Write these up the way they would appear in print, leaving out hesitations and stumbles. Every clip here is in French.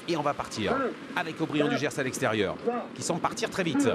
Et on va partir avec Aubryon du Gers à l'extérieur, qui semble partir très vite.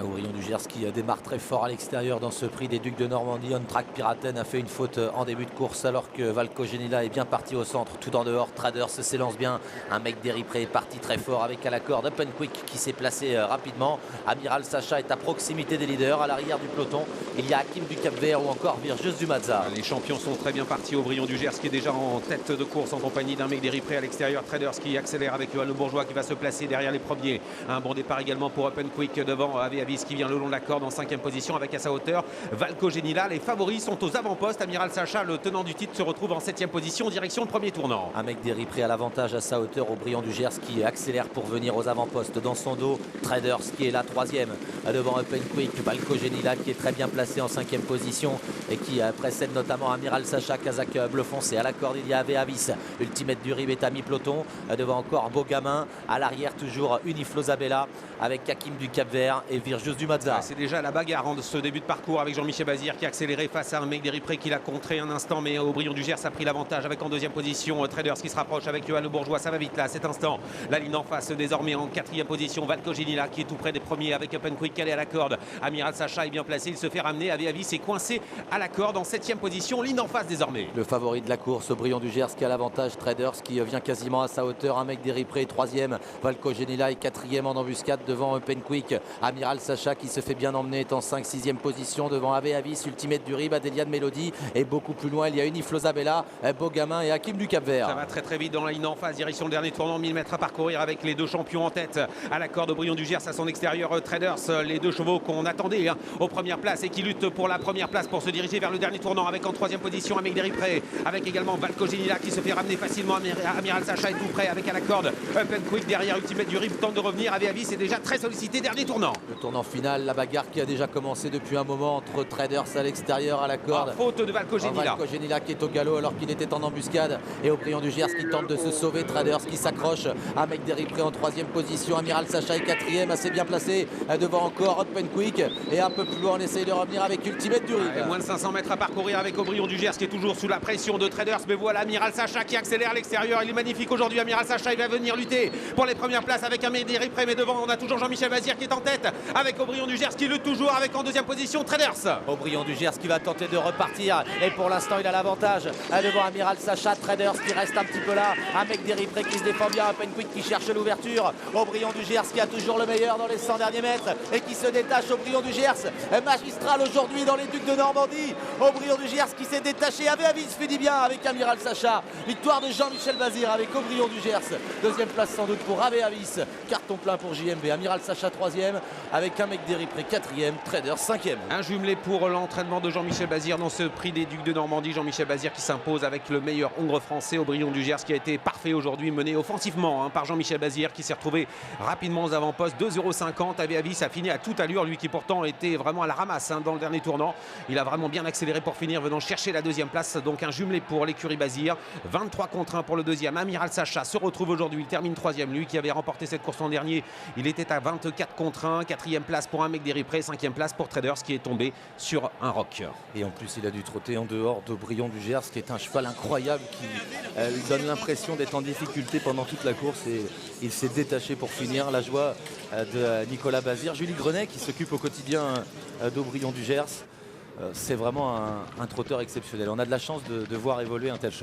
Aubryon du Gers qui démarre très fort à l'extérieur dans ce prix des Ducs de Normandie. On Track Piraten a fait une faute en début de course alors que Valco Genila est bien parti au centre, tout en dehors. Traders s'élance bien. Un mec d'Eripré est parti très fort avec à la corde Open Quick qui s'est placé rapidement. Amiral Sacha est à proximité des leaders. À l'arrière du peloton, il y a Hakim du Cap-Vert ou encore Virgius du Mazza. Les champions sont très bien partis. Aubryon du Gers qui est déjà en tête de course en compagnie d'un mec d'Eripré à l'extérieur. Traders qui accélère avec Johan Le Bourgeois qui va se placer derrière les premiers. Un bon départ également pour Open Quick devant Avis qui vient le long de la corde en 5e position avec à sa hauteur Valco Genila. Les favoris sont aux avant-postes. Amiral Sacha, le tenant du titre, se retrouve en 7e position direction le premier tournant. Un mec d'Eripré à l'avantage à sa hauteur. Aubryon du Gers qui accélère pour venir aux avant-postes. Dans son dos, Traders qui est là 3e devant Open Quick. Valco Genila qui est très bien placé en 5e position et qui précède notamment Amiral Sacha. Kazakh bleu foncé. À la corde, il y a Avis. Ultimate du Rib est à mi-peloton. Devant encore Beaugamin. À l'arrière, toujours Uniflo Zabella avec Hakim du Cap-Vert et Virgius du Mazza. C'est déjà la bagarre de ce début de parcours avec Jean-Michel Bazir qui a accéléré face à un mec d'Eripré qui l'a contré un instant, mais Aubryon du Gers a pris l'avantage avec en 2e position Traders qui se rapproche avec Johan Le Bourgeois. Ça va vite là à cet instant. La ligne en face désormais en 4e position. Valco Genila qui est tout près des premiers avec Open Quick calé à la corde. Amiral Sacha est bien placé, il se fait ramener. Avis est coincé à la corde en 7e position. Ligne en face désormais. Le favori de la course, Aubryon du Gers qui a l'avantage. Traders qui vient quasiment à sa hauteur. Un mec d'Eripré 3e. Valco Genila est 4e en embuscade devant Open Quick. Amiral Sacha qui se fait bien emmener est en 5-6e position devant Avis, Ultimate du Rib, Adélia de Mélodie et beaucoup plus loin il y a Uniflo Zabella, Beaugamin et Hakim du Cap-Vert. Ça va très vite dans la ligne en face, direction le dernier tournant, 1000 mètres à parcourir avec les deux champions en tête. À la corde Aubryon du Gers à son extérieur Traders, les deux chevaux qu'on attendait aux premières places et qui luttent pour la première place pour se diriger vers le dernier tournant avec en 3e position un mec d'Eripré avec également Valco Genila qui se fait ramener facilement. Amiral Sacha est tout près avec à la corde Open Quick derrière Ultimate du Rib tente de revenir. Avis est déjà très sollicité, dernier tournant. Le tournant final, la bagarre qui a déjà commencé depuis un moment entre Traders à l'extérieur à la corde. Faute de Valco Genila. Valco Genila qui est au galop alors qu'il était en embuscade et Aubryon du Gers qui tente de se sauver. Traders qui s'accroche. Un mec d'Eripré en 3e position. Amiral Sacha est 4e, assez bien placé devant encore Open Quick et un peu plus loin on essaye de revenir avec Ultimate du Rib. Moins de 500 mètres à parcourir avec Aubryon du Gers qui est toujours sous la pression de Traders, mais voilà Amiral Sacha qui accélère à l'extérieur. Il est magnifique aujourd'hui Amiral Sacha, il va venir lutter pour les premières places avec un mec d'Eripré, mais devant on a toujours Jean-Michel Bazir qui est en tête avec Aubryon du Gers qui lutte toujours avec en 2e position Traders. Aubryon du Gers qui va tenter de repartir et pour l'instant il a l'avantage devant Amiral Sacha. Traders qui reste un petit peu là, un mec d'Eripré qui se défend bien, Open Quick qui cherche l'ouverture, Aubryon du Gers qui a toujours le meilleur dans les 100 derniers mètres et qui se détache. Aubryon du Gers magistral aujourd'hui dans les Ducs de Normandie. Aubryon du Gers qui s'est détaché, Avis finit bien avec Amiral Sacha. Victoire de Jean-Michel Bazir avec Aubryon du Gers, 2e place sans doute pour Avis, carton plein pour JMV. Amiral Sacha 3e avec un mec d'Eripré 4e, Traders 5e. Un jumelé pour l'entraînement de Jean-Michel Bazir dans ce prix des Ducs de Normandie. Jean-Michel Bazir qui s'impose avec le meilleur hongre français, Aubryon du Gers qui a été parfait aujourd'hui, mené offensivement par Jean-Michel Bazir qui s'est retrouvé rapidement aux avant-postes. 2,50 €. Avis a fini à toute allure, lui qui pourtant était vraiment à la ramasse dans le dernier tournant. Il a vraiment bien accéléré pour finir, venant chercher la 2e place. Donc un jumelé pour l'écurie Bazir. 23 contre 1 pour le 2e. Amiral Sacha se retrouve aujourd'hui, il termine 3e. Lui qui avait remporté cette course l'an dernier, il était à 24 contre 1. 4e place pour un mec d'Eripré, 5e place pour Traders qui est tombé sur un roc. Et en plus il a dû trotter en dehors d'Aubryon du Gers qui est un cheval incroyable qui lui donne l'impression d'être en difficulté pendant toute la course et il s'est détaché pour finir. La joie de Nicolas Bazir. Julie Grenet qui s'occupe au quotidien d'Aubryon du Gers. C'est vraiment un trotteur exceptionnel. On a de la chance de voir évoluer un tel cheval.